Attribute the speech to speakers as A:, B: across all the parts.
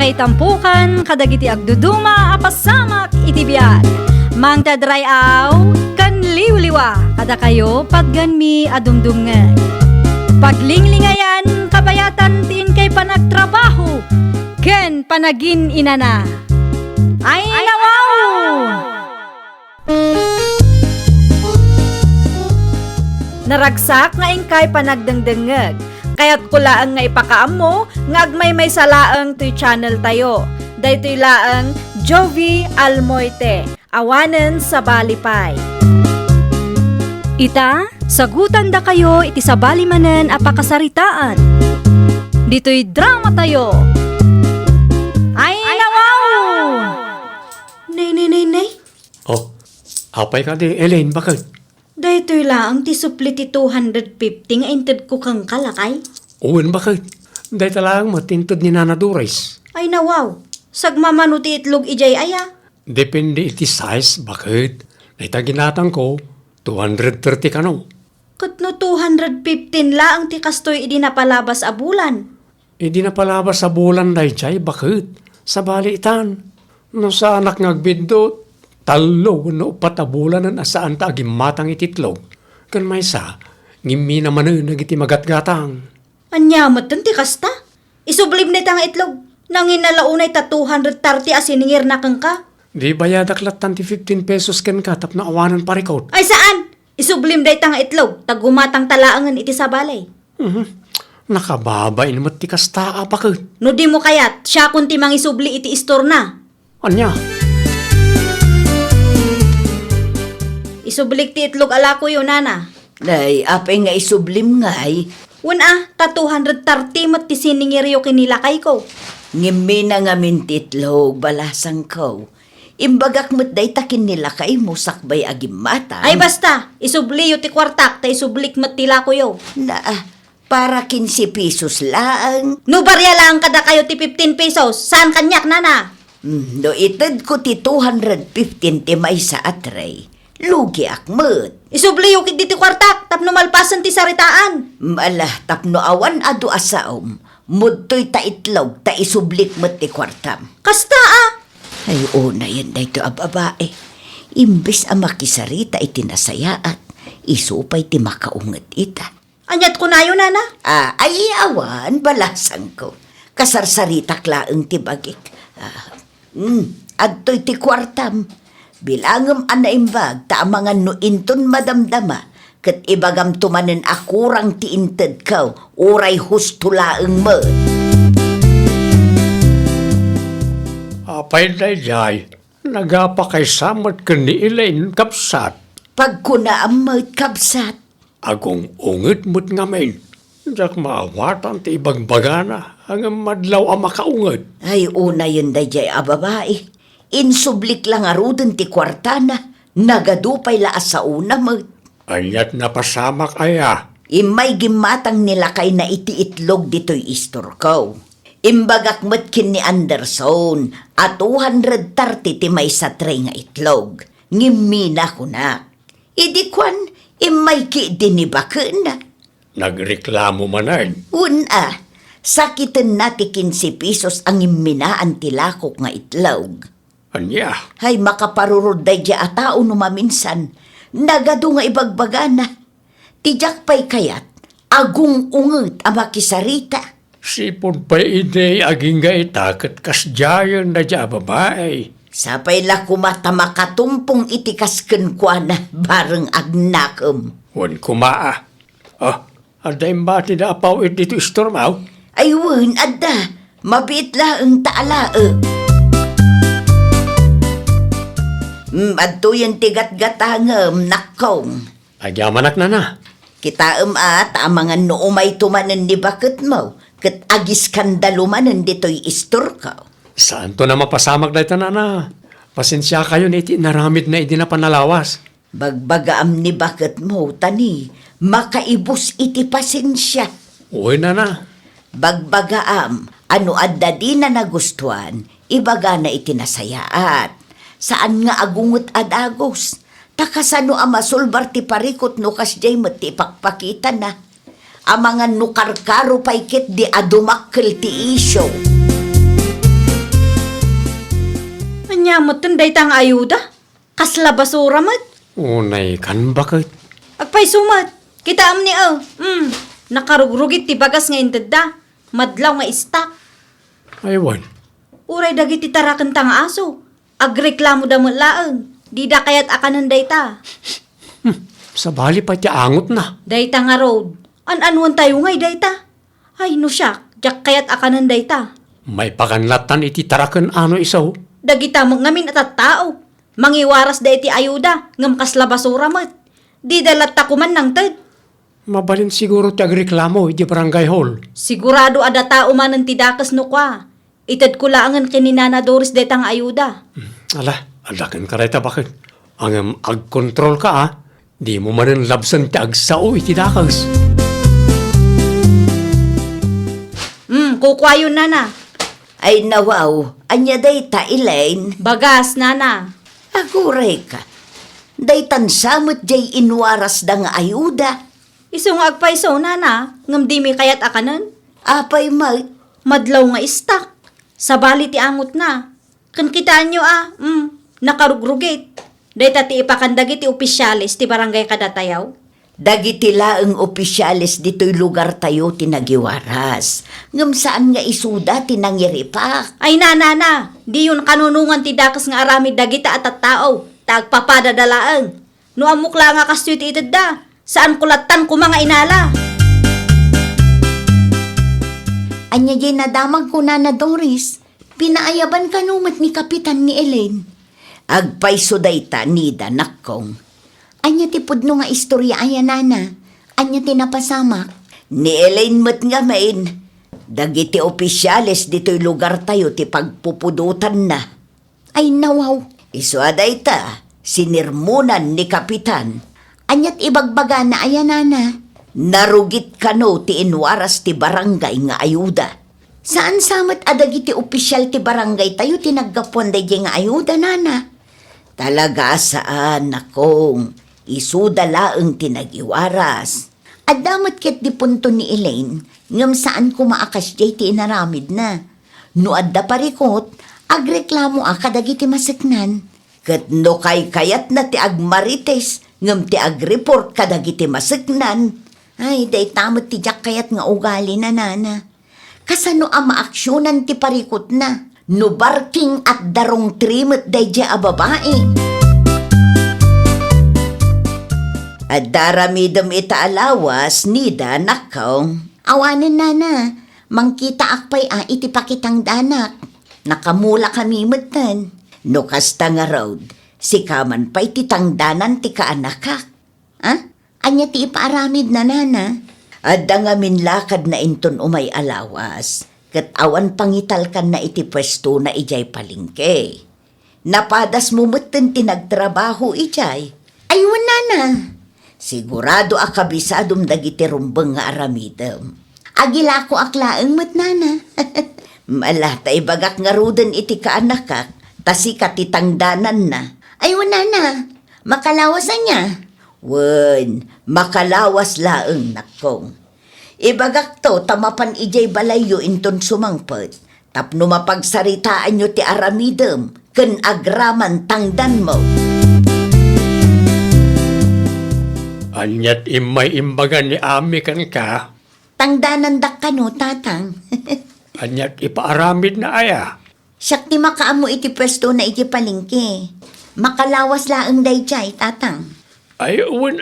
A: kay tampukan, kadagiti agduduma, apasamak itibiyag. Mang tadray aw, kan liwliwa, kada kayo padganmi adumdumngay. Paglinglingayan, kabayatan tin kay panagtrabaho, ken panagin inana. Ay nawaw! Naragsak nga ingkay panagdengdengeg. Kaya't kulaang nga ipakaam mo, nga agmay salaang to'y channel tayo. Daytoy laang Jovi Almoite, awanen sa balipay. Ita, sagutan da kayo iti sa balimanen apakasaritaan. Dito'y drama tayo. Ay nawaw!
B: Nay.
C: Oh, apay ka di, Elaine, bakit?
B: Daytoy lang ti supli ti 250 nga inted ko kang kalakay.
C: Uwan, bakit? Dahil talagang matintod ni Nana Doris.
B: Ay nawaw, sagmamano ti itlog ijay aya.
C: Depende iti size, bakit? Naitaginatang ko, 230 ka no.
B: Kat no 215 laang ti kastoy idi napalabas a bulan.
C: Hindi na palabas sa bulan na ijay, bakit? Sa balitan. No sa anak ngagbindot, talo no upat a bulan na saan ta agimatang ititlog. Kan may sa, ngimi naman nagiti magatgatang.
B: Anyamat ti kasta. Isublim na itang itlog. Nanginalaunay ta 230 asiningir na kang ka.
C: Di bayadak latan ti 15 pesos ken katap na awanan parikot.
B: Ay saan? Isublim da itang itlog. Tagumatang talaangan iti sa balay.
C: Nakababay naman ti kasta bakit?
B: No di mo kayat, siya kunti mang isubli iti istor na.
C: Anya?
B: Isublik ti itlog ala ko yun, nana.
D: Day, apay nga isublim ngay.
B: Una, ta 230 mat ti siningiryo kinilakay ko.
D: Ngimi na nga mintitlog, balasang ko. Imbagak mo't day takin nila kay mo sakbay agimata.
B: Ay basta, isubliyo ti kwartak, ta isublik mat tila ko yo.
D: Na, para 15 pesos lang.
B: No barya lang kada kayo ti 15 pesos, saan kanyak, nana?
D: No ited ko ti 215 ti may sa atray. Lugi akmet.
B: Isubliyo kit ti kwartak, tapno malpasan ti saritaan.
D: Malah tapno awan adu asaom. Mudtoy ta itlog, ta isublik mo't ti kwartam.
B: Kasta ah!
D: Ay, una yan day to ababae. Imbes ang makisarita iti nasayaat, isupay ti makaunget ita.
B: Anyat ko na yun, nana?
D: Ay awan, balasang ko. Kasarsarita klaeng ti bagik. Adto'y ti kwartam. Bilangam anaimbag, taamangan no inton madamdama, kat ibagam tumanen akurang ti inted kaw, uray hustulaeng mo.
C: Apay na jay, nagapa kay samot ka ni Elaine kapsat.
D: Pagkuna ang mo't kabsat,
C: Agong ungit mo't ngamin. Jak maawatan ti ibagbagana, ang madlaw ang makaunget.
D: ay una yun day ababae. Insublik lang aruden ti kwartana, nagadupay laas sa una mo.
C: Anyat napasamak aya.
D: Imay gimatang nila kay na iti itlog dito'y istor ko. Imbagak mo't kin ni Anderson, at 230 ti may sa tray nga itlog. Ngimina ko na. Idi kwan, imay ki dinibaken na.
C: Nagreklamo manan.
D: Una, sakitin na ti 15 pesos ang iminaan ti lakok nga itlog.
C: Anya,
D: Hay makaparurod day di atao no maminsan. Nagado nga ibagbagana. Tijak pa'y kayat, agung unget ang makisarita.
C: sipon pa ide aging ga itakat kasjayan na dya babae.
D: Sapay la kumata makatumpong itikasken kwa na bareng agnakem.
C: Wan kumaa. Aday mbati na apaw dito istormaw.
D: Ayun, adda, mabit la ang taalae. Adto yung tigat-gatangem, nakong.
C: Agyamanak na na.
D: Kita at amangan no umay tumanen ni bakit mo, kat agis kandalumanen dito'y istor ka.
C: Saan to na mapasamak na ito na? Pasensya kayo na iti naramid na iti na panalawas.
D: Bagbagaam ni bakit mo, tani, makaibus iti pasensya.
C: Uy na.
D: Bagbagaam, ano adda di na nagustuhan, ibaga na iti nasayaat. Saan nga agungot adagos? Takasano amasulbar ti parikot no kasjay mo ti pakpakita na. Amangan no karkaro paikit di adumakkel ti isyo.
B: Anya mo tun dayta nga ayuda? Kasla basura mat?
C: Unay kan bakit?
B: Agpay sumat. Kita am ni nakarugrugit ti bagas nga intedda. Madlaw nga istak.
C: Aywan.
B: Uray dagiti tarakan ta nga aso. Agreklamo da mo laeng. Di da kayat akanan dayta.
C: Sa bali pa ti angot na.
B: Dayta nga road. An-anuan tayo ngay dayta. Ay no siya. Jak kayat akanan dayta.
C: May pakanlatan iti tarakan ano isaw.
B: Dagita mo ngamin at tao. Mangiwaras da iti ayuda. Ngam kasla basura mat. Di dalat takuman ng ted.
C: Mabalin siguro ti agreklamo iti barangay hall.
B: Sigurado ada tao man ang tidakas no kwa. Ited ko laangan kininana Doris detang ayuda.
C: Ala, alakan ka reta bakit? Ang ag-control ka Di mo man labsan ti agsao iti dakas.
B: Kukwayon nana.
D: Ay nawaw, anya day ta Elaine.
B: Bagas nana.
D: Aguray ka. Day tansamot jay inwaras da nga ayuda.
B: Iso nga agpaiso nana. Ngam di mi kayat akanan.
D: Apay mag,
B: Madlaw nga istak. Sa bali ti angot na. Kan kitaan nyo nakarugrugit. Dahil ti ipakandagi ti opisyalis ti barangay kadatayaw.
D: dagiti laeng opisyalis dito'y lugar tayo tinagiwaras. Ngam saan nga isuda tinangiripak.
B: Ay nana, di yun kanunungan ti dakas nga aramid dagita at tao. Tagpapadadalaan. No amukla nga kastoy ti itadda. Saan kulatan ko mga inala?
D: Anya jay nadamag ko na Doris. Pinaayaban ka numat ni Kapitan ni Elaine. Agpay sudayta nida nakong. Anya ti pudno nga istorya aya nana. Anya ti napasamak. Ni Elaine mat nga main. Dagiti opisyales dito'y lugar tayo ti pagpupudutan na. Ay nawaw. Isuaday ta, sinirmunan ni Kapitan. Anyat ibagbaga na aya nana. Narugit kano ti inwaras ti barangay nga ayuda. Saan samat adagiti opisyal ti barangay tayo tinaggapuan day nga ayuda nana? Talaga saan nakong isuda laeng tinagiwaras. Adamat ket di punto ni Elaine ngam saan ko maakas jay ti inaramid na. No adda parikot, agreklamo kadagiti maseknan. Ket no kay kayat na ti agmarites ngam ti agreport kadagiti maseknan. Ay, day tamot ti jak kayat nga ugali na nana. Kasano maaksyonan ti parikot na. No barking at darong trimot day dya babae. At daramidam ita alawas, nida nakaw. Awanan nana, mangkita akpay iti pakitang danak. Nakamula kami matan. No kasta nga road, si kaman pa'y titangdanan ti kaanakak. Anya ti ipaaramid na nana. Adda nga minlakad na inton umay alawas. Kat awan pangital kan na iti pwesto na ijay palingke. Napadas mo mutin tinagtrabaho ijay. Aywan nana. Sigurado akabisadom dagiti rumbeng nga aramidem. Agila ko aklaeng mat nana. Malata ibagak nga ruden iti kaanakak. Tasi katitangdanan na. Aywan nana. Makalawasan niya. Wen, makalawas laeng nakong. Ibagak to, tamapan ijay balayo inton sumangpet. Tapno mapagsaritaan nyo ti aramidem, ken agraman tangdan mo.
C: Anyat imay imbagan ni Ami kan ka.
D: Tangdanan dak kano, tatang.
C: Anyat ipaaramid na aya.
D: Siyak ti makaamo iti pwesto na iti palingke. Makalawas laeng dayjay, tatang.
C: Ay, uwan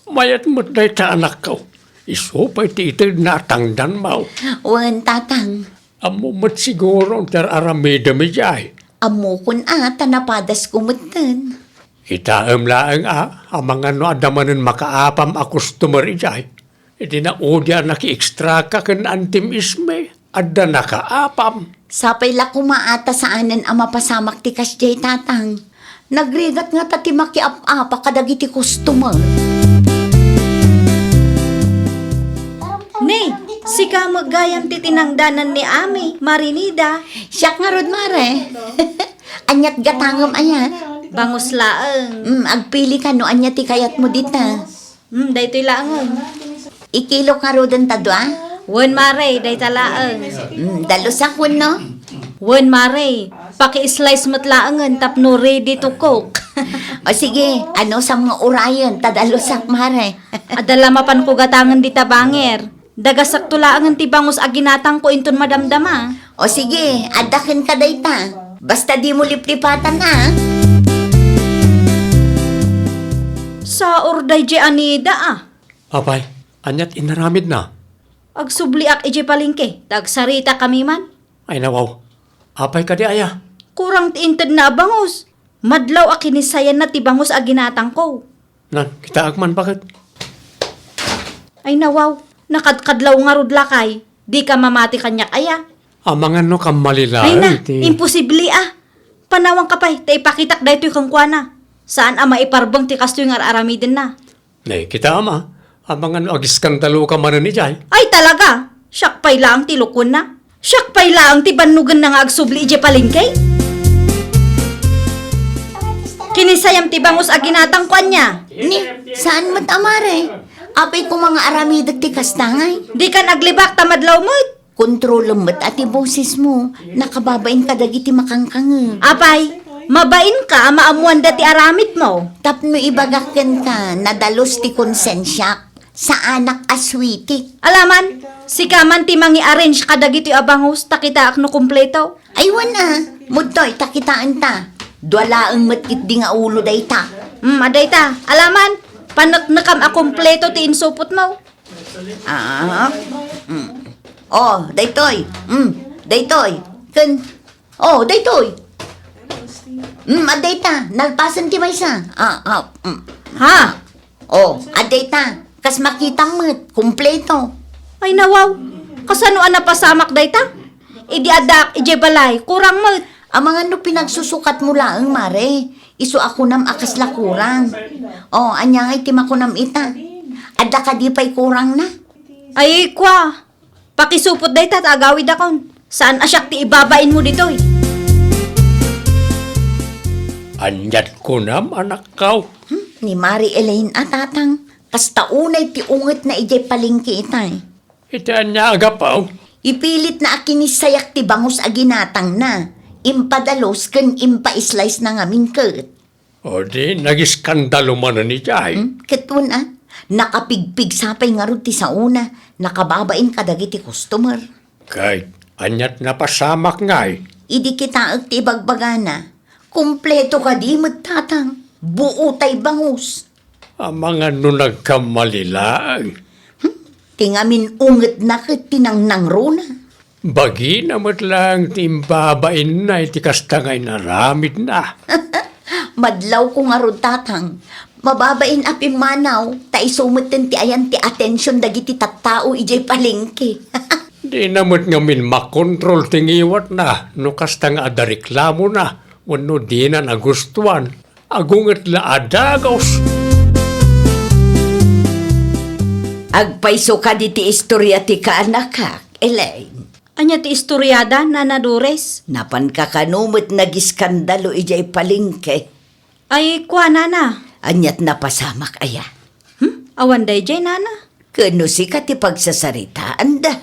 C: mayat mo't day ta anak ko. Isupay ti itil na tangdan mo.
D: Wen, tatang.
C: Amo mo't siguro ang aramida mi jay.
D: Amo kun tanapadas kumutan.
C: Itaam laang ang mga no adamanin makaapam a customer ijay. Iti na udya naki-extra ka kan antim isme. Adda nakaapam.
D: Sapay la kumaata saanan ang mapasamak ti kasjay, tatang. Nagrigat nga tati makiap-apa kadagiti customer.
B: Nay, si ka magayam ti tinangdanan ni Ami, Marinida.
D: Siyak nga rod, mare. Anyat gatangam ayat.
B: Bangus laeng.
D: Agpili ka no anyat ti kayat mo dita.
B: Daytoy laeng.
D: Ikilo ka rod ang tadwa.
B: Wen mare, day talaeng.
D: Dalos ako no.
B: Wen mare, paki-slice matlaangan tapno ready to cook.
D: O sige, ano sa mga orayan, tadalusak mare.
B: Adala mapan ko gatangan di tabanger. Dagasak tulaangan ti bangus aginatang ko inton madamdama.
D: O sige, adakin ka dayta. Basta di mo liplipatan ha.
B: Sa orday je anida ah.
C: Apay, anyat inaramid na.
B: Agsubliak ije palingke, tagsarita kami man.
C: Ay nawaw, apay ka di aya.
B: Kurang tiinted na bangus. Madlaw a kinisayan na ti bangus aginatang ko.
C: Nan, kita agman bakit?
B: Ay nawaw, nakadkadlaw nga rudlakay. Di ka mamati kanyak aya.
C: Amangan no kam malila.
B: Ay na, imposible ah. Panawang kapay, ta ipakitak daytoy kang kuana. Saan ama iparbang ti kastoy nga aramiden na.
C: Nay, kita ama. Amangan no agiskandalo ka man ni Jay.
B: Ay talaga, syakpay lang ti lukon na. Syakpay lang ti banugan na nga agsubli ije palingkay. Kinisayam ti bangus aginatang kuanya.
D: Ni, saan mat amare? Apay ko mga aramidag ti kastangay.
B: Di ka naglibak tamadlaw mo.
D: Kontrol mat ati boses mo. Nakababain ka dagiti makangkang.
B: Apay, mabain ka maamuan dati aramid mo.
D: Tapno ibagaken ka, nadalos ti konsensyak sa anak aswiti.
B: Alaman, si kaman ti mangi arrange kadagiti abangus takita akno kumpleto.
D: Aywan mudtoy takitaan ta. Dwalaang matkit di nga ulo dayta.
B: Aday ta, alaman, panaknakam a kumpleto ti insupot mo.
D: Oh, daytoy. Daytoy. Daytoy. Adayta, nalpasan ti maysa.
B: Ha?
D: Adayta. Kas makita mo't, kumpleto.
B: Ay nawaw, kasano napasamak dayta? Idi adak, ije balay, kurang mo.
D: Ang mga no pinagsusukat mo lang, mare. Isu ako nam akas la kurang. Anya ngay tim ako nam ita. Ada ka di pa'y kurang na.
B: Ay kwa, pakisupot dayta at agawid akon. Saan asyak ti ibabain mo dito eh?
C: Anyat ko nam, anak kaw.
D: Ni Mari Elaine atatang. Kasta unay ti unget na ije palingki itay.
C: Ita niya agapaw.
D: Ipilit na akinisayak ti bangus aginatang na. Impadalos ken impa-slice na nga mingket.
C: O di, nagiskandalo man ni Jay.
D: Ketun nakapigpig sapay nga ron ti sa una. Nakababain ka dagiti customer.
C: Kay, anyat napasamak ngay.
D: Idi kita ti bagbagana. Kumpleto ka di magtatang. Buo tay bangus.
C: Ang mga no nagkamalilaang.
D: Tingamin unget na ket tinangnang runa.
C: Bagi namat lang timbabain na iti kastangay na ramid na.
D: Madlaw ko nga ron tatang. Mababain api manaw. Ta isumeten ti ayan ti atensyon dagiti tattao ijay palengke.
C: Di namat ngamin makontrol tingiwat na no kastang ada reklamo na. Wano di na nagustuhan. Agungat la adagos.
D: Agpaiso ka di ti istorya ti kaanak Elaine.
B: Anya ti istoryada, Nana Dores?
D: Napan ka kanumot nagiskandalo ijay palengke.
B: Ay kwa, Nana.
D: Anyat napasamak aya.
B: Awan day jay, Nana.
D: Kano si ka ti pagsasaritaan da.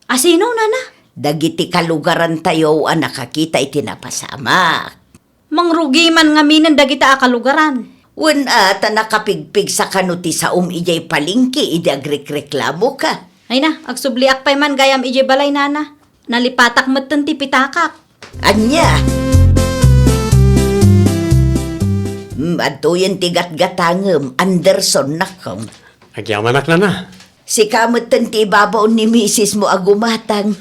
B: Asino, Nana?
D: Dagiti kalugaran tayo ang nakakita iti napasamak.
B: Mangrugi man nga minan dagita akalugaran.
D: Wen ata nakapigpig sa kanuti sa ijay palingki idi agrikreklamo ka.
B: Ay na, agsubliak pa'y man gayam ije balay, Nana. Nalipatak matan ti pitakak.
D: Anya? Ato yung tigat-gatangem, Anderson nakong.
C: Agyamanak na na.
D: Si kamutan ti ibabaw ni misis mo agumatang.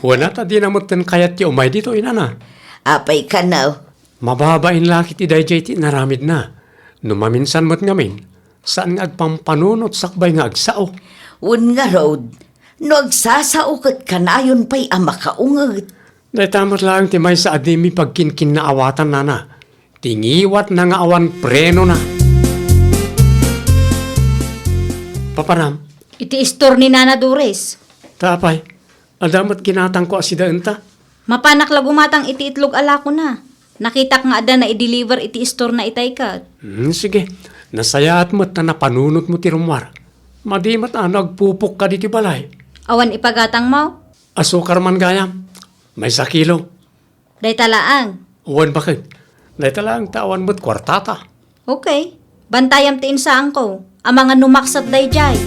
C: Wala ta di namutan kayat ti umay dito inana.
D: Apay ka na.
C: Mababain laki ti dayjay ti naramid na. Numaminsan mo't ngamin. Saan nga agpampanunot sakbay nga agsao.
D: Un nga road, no agsasaukot ka na yun pa'y amakaungot.
C: Dahil tamot lang ti may sa adimi pagkinkin na awatan na na. Tingiwat na nga awan preno na. Paparam,
B: Iti istor ni Nana Dores.
C: tapay, adamat ginatang ko asidaan ta.
B: Mapanak lagumatang iti itlog ala ko na. Nakitak nga ada na i-deliver iti istor na itay ka.
C: Sige, nasayaat mo't na napanunot mo ti rumwar. Madimat nagpupok ka di ti balay.
B: Awan ipagatang mo.
C: Asukar man gayam. May sa kilo.
B: Day talaang.
C: Uwan bakit? Dahil talagang tawan mo't kwartata.
B: Okay. Bantayam tiin saan ko. Ang mga numaksat day jay.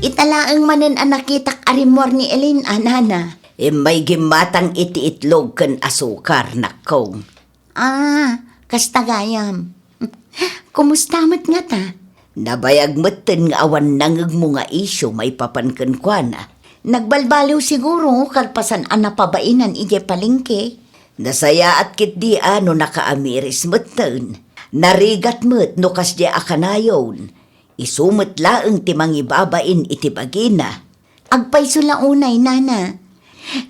D: Italaang manen ang nakitak arimor ni Elin, anana. May gimatang iti-itlog kan asukar, nakong. Kastagayam. Kumusta mat nga ta? Nabayag maten nga awan nangag mo nga isyo may papankan kwa na. Nagbalbaliw siguro kalpasan ang napabainan ije palingke. Nasaya at kit di ano nakaamiris maten. Narigat mat no kas di akanayon. Isumot laeng timang ibabain iti bagina. Agpay sula unay, nana.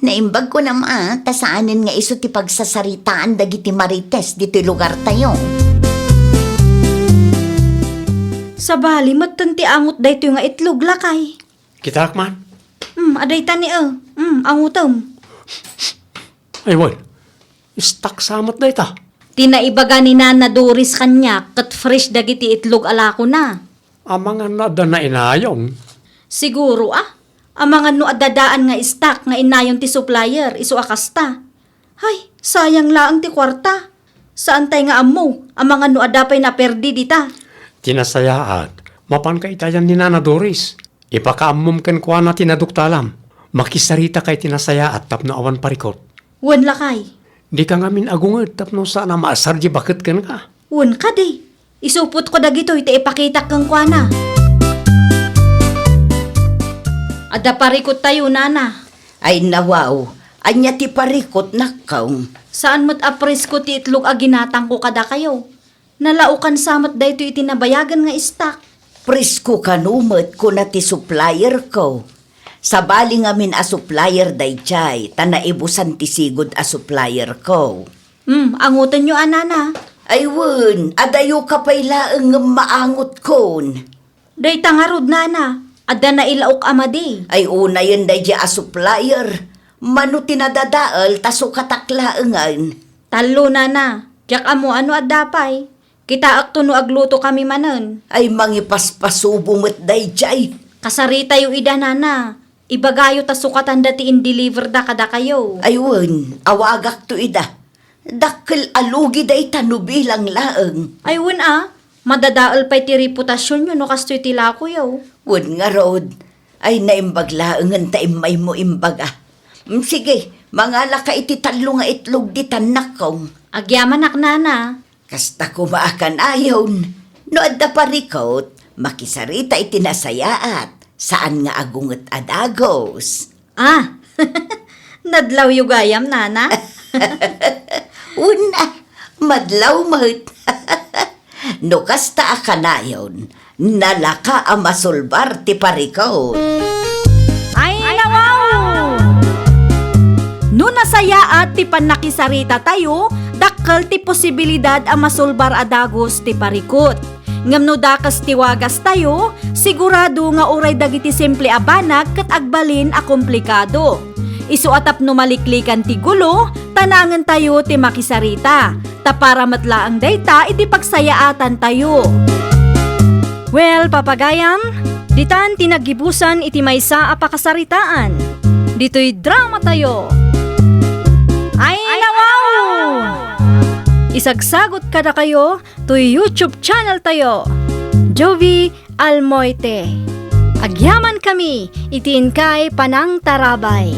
D: Naimbag ko na tasaanin nga iso ti pagsasaritaan dagiti marites dito lugar tayo.
B: Sa bali, matanti angot day ito nga itlog lakay.
C: Kitak man.
B: Aday tani angutom.
C: Ay, wan. Istak samat na ita.
B: Tinaibaga ni Nana Doris kanya, kat fresh dagiti itlog alako na.
C: Ang mga nada na inayon.
B: Siguro ang mga no adadaan nga stock nga inayon ti supplier, iso akasta. Hay, sayang laang ti kwarta. Saan tay nga amo, ang mga no adapay na perdi dita.
C: Tinasayaat. Mapan ka itayan ni Nana Doris. Ipakaamom kan kwa na tinaduktalam. Makisarita kay tinasayaat tapno awan parikot.
B: Wan lakay.
C: Di ka ngamin agungat tapno sana maasarji bakit kan ka.
B: Wan ka di. Isupot ko dagito iti ipakita kang kwa na. Ada parikot tayo, Nana.
D: Ay nawaw, anya ti parikot nakkaw.
B: Saan mo't apres ko ti itlog aginatang ko kada kayo? Nalaukan samat da ito itinabayagan nga stock.
D: Presko kanumet ko na ti supplier ko. Sa bali ngamin a supplier day chay, tanaibusan ti sigod a supplier ko.
B: Angutan nyo, Nana.
D: Ay wen, adayo ka pay laeng maangot kon.
B: Day tangarod, Nana. Ada na ilaok amadi.
D: Ay una yun day a supplier. Mano tinadadaal taso kataklaengan.
B: Talo, Nana. Diyak amo ano adapay. Kita akto no agluto kami manen.
D: Ay mangipaspasubo met day chay.
B: Kasarita yu ida, Nana. Ibagayo ta sukatan dati in-deliver da kada kayo.
D: Ay wen, awagak to ida. Dakkel alugi day tanubilang laeng.
B: Ay wen madadaal pa'y ti reputasyon nyo no kastoy tila ko yaw.
D: Wen nga rod. Ay naimbag laengan ta imay mo imbaga. Sige, mangala ka iti talo nga itlog di tanak kong.
B: Agyaman ak, Nana.
D: Kasta kumaakan ayon. No adda parikot, makisarita iti nasayaat. Saan nga agunget adagos?
B: Nadlaw yu gayam, Nana.
D: Una, madlaw mat. No kasta akanayon, nalaka amasulbar ti parikot.
A: Ay, nawaw! No nasaya at ti panakisarita tayo, dakkel ti posibilidad a masulbar adagos ti parikot. Ngam no dakas tiwagas tayo, sigurado nga uray dagiti simple a banag ket agbalin a komplikado. Isu atap no maliklikan ti gulo, tanangan tayo ti makisarita. Ta para matlaang dayta iti pagsayaatan tayo. Well, papagayam, ditan tinagibusan iti maysa a pakasaritaan. Dito'y drama tayo. Ay, nawaw! Isagsagot kada kayo to YouTube channel tayo. Jovi Almoite. Agyaman kami, itiin kay Panang Tarabay.